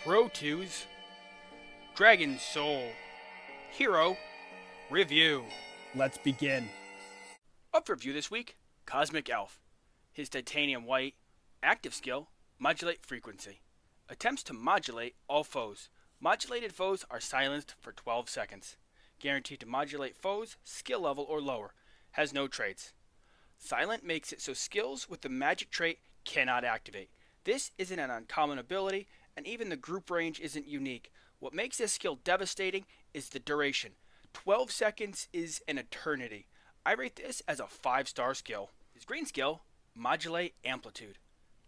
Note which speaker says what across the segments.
Speaker 1: Rotu's DragonSoul Hero Review. Let's begin. Up for review this week, Cosmic Elf. His titanium white active skill, Modulate Frequency. Attempts to modulate all foes. Modulated foes are silenced for 12 seconds. Guaranteed to modulate foes, skill level or lower. Has no traits. Silent makes it so skills with the magic trait cannot activate. This isn't an uncommon ability, and even the group range isn't unique. What makes this skill devastating is the duration. 12 seconds is an eternity. I rate this as a 5-star skill. His green skill, Modulate Amplitude.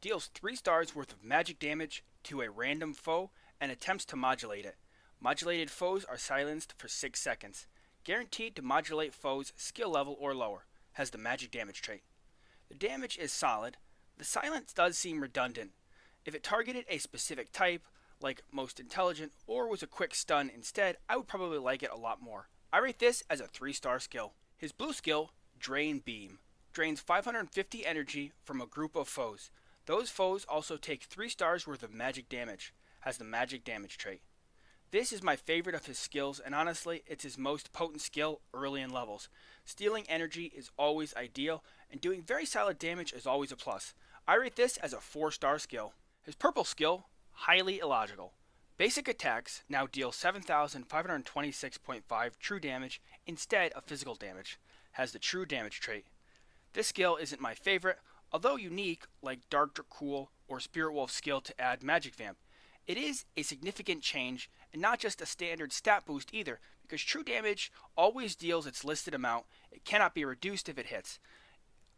Speaker 1: Deals 3 stars worth of magic damage to a random foe and attempts to modulate it. Modulated foes are silenced for 6 seconds. Guaranteed to modulate foes skill level or lower. Has the magic damage trait. The damage is solid. The silence does seem redundant. If it targeted a specific type, like Most Intelligent, or was a quick stun instead, I would probably like it a lot more. I rate this as a 3-star skill. His blue skill, Drain Beam. Drains 550 energy from a group of foes. Those foes also take 3 stars worth of magic damage. Has the magic damage trait. This is my favorite of his skills, and honestly, it's his most potent skill early in levels. Stealing energy is always ideal, and doing very solid damage is always a plus. I rate this as a 4-star skill. His purple skill, highly illogical. Basic attacks now deal 7,526.5 true damage instead of physical damage. Has the true damage trait. This skill isn't my favorite, although unique, like Dark Dracul or Spirit Wolf's skill to add Magic Vamp. It is a significant change, and not just a standard stat boost either, because true damage always deals its listed amount. It cannot be reduced if it hits.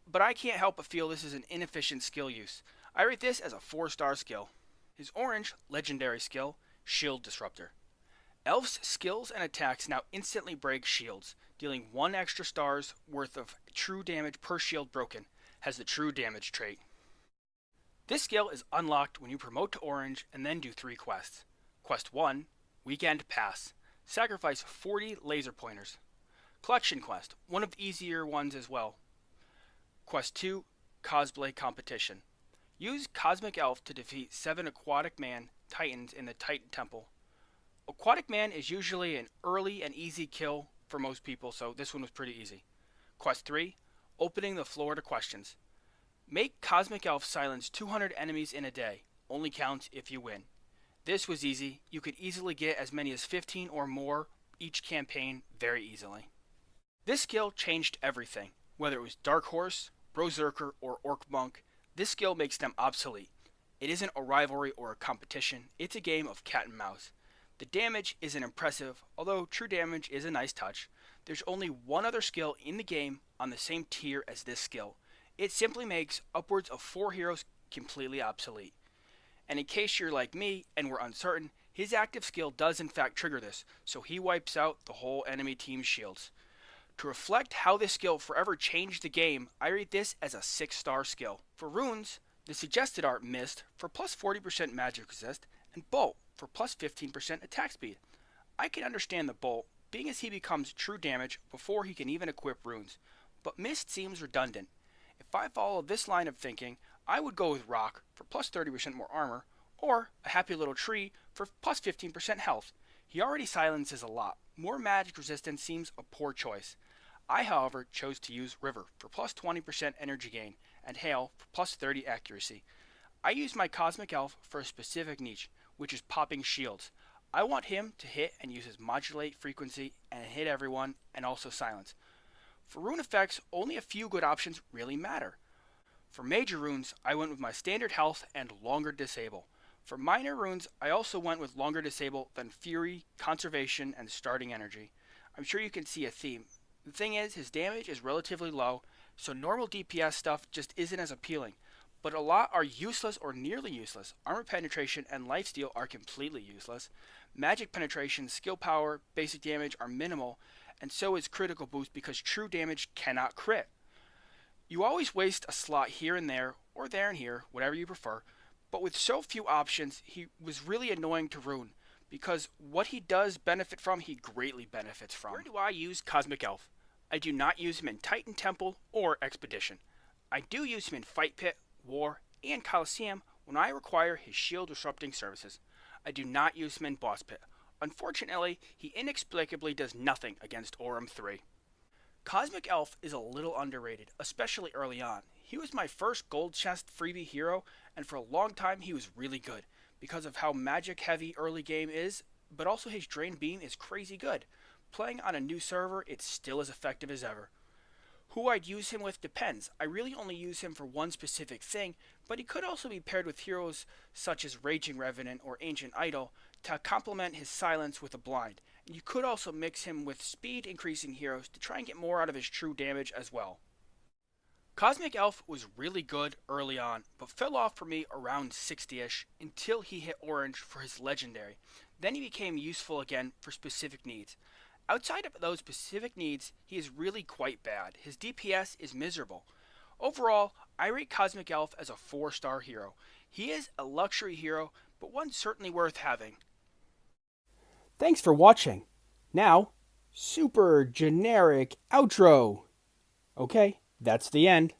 Speaker 1: But I can't help but feel this is an inefficient skill use. I rate this as a 4-star skill. His orange legendary skill, Shield Disruptor. Elf's skills and attacks now instantly break shields, dealing 1 extra star's worth of true damage per shield broken. Has the true damage trait. This skill is unlocked when you promote to orange and then do 3 quests. Quest 1, Weekend Pass. Sacrifice 40 laser pointers. Collection Quest, one of the easier ones as well. Quest 2, Cosplay Competition. Use Cosmic Elf to defeat 7 Aquatic Man Titans in the Titan Temple. Aquatic Man is usually an early and easy kill for most people, so this one was pretty easy. Quest 3, Opening the Floor to Questions. Make Cosmic Elf silence 200 enemies in a day. Only counts if you win. This was easy. You could easily get as many as 15 or more each campaign very easily. This skill changed everything. Whether it was Dark Horse, Berserker, or Orc Monk, this skill makes them obsolete. It isn't a rivalry or a competition, it's a game of cat and mouse. The damage isn't impressive, although true damage is a nice touch. There's only one other skill in the game on the same tier as this skill. It simply makes upwards of 4 heroes completely obsolete. And in case you're like me and were uncertain, his active skill does in fact trigger this, so he wipes out the whole enemy team's shields. To reflect how this skill forever changed the game, I rate this as a 6-star skill. For runes, the suggested art Mist for plus 40% magic resist, and Bolt for plus 15% attack speed. I can understand the Bolt, being as he becomes true damage before he can even equip runes, but Mist seems redundant. If I follow this line of thinking, I would go with Rock for plus 30% more armor, or a Happy Little Tree for plus 15% health. He already silences a lot. More magic resistance seems a poor choice. I, however, chose to use River for plus 20% energy gain, and Hail for plus 30 accuracy. I used my Cosmic Elf for a specific niche, which is popping shields. I want him to hit and use his Modulate Frequency and hit everyone, and also silence. For rune effects, only a few good options really matter. For major runes, I went with my standard health and longer disable. For minor runes, I also went with longer disable than Fury, Conservation, and Starting Energy. I'm sure you can see a theme. The thing is, his damage is relatively low, so normal DPS stuff just isn't as appealing. But a lot are useless or nearly useless. Armor penetration and lifesteal are completely useless. Magic penetration, skill power, basic damage are minimal, and so is critical boost because true damage cannot crit. You always waste a slot here and there, or there and here, whatever you prefer, but with so few options, he was really annoying to rune, because what he does benefit from, he greatly benefits from. Where do I use Cosmic Elf? I do not use him in Titan Temple or Expedition. I do use him in Fight Pit, War, and Coliseum when I require his shield disrupting services. I do not use him in Boss Pit. Unfortunately, he inexplicably does nothing against Aurum 3. Cosmic Elf is a little underrated, especially early on. He was my first gold chest freebie hero, and for a long time he was really good, because of how magic heavy early game is, but also his Drain Beam is crazy good. Playing on a new server, it's still as effective as ever. Who I'd use him with depends. I really only use him for one specific thing, but he could also be paired with heroes such as Raging Revenant or Ancient Idol to complement his silence with a blind. And you could also mix him with speed increasing heroes to try and get more out of his true damage as well. Cosmic Elf was really good early on, but fell off for me around 60ish until he hit orange for his legendary. Then he became useful again for specific needs. Outside of those specific needs, he is really quite bad. His DPS is miserable. Overall, I rate Cosmic Elf as a 4-star hero. He is a luxury hero, but one certainly worth having. Thanks for watching. Now, super generic outro. Okay, that's the end.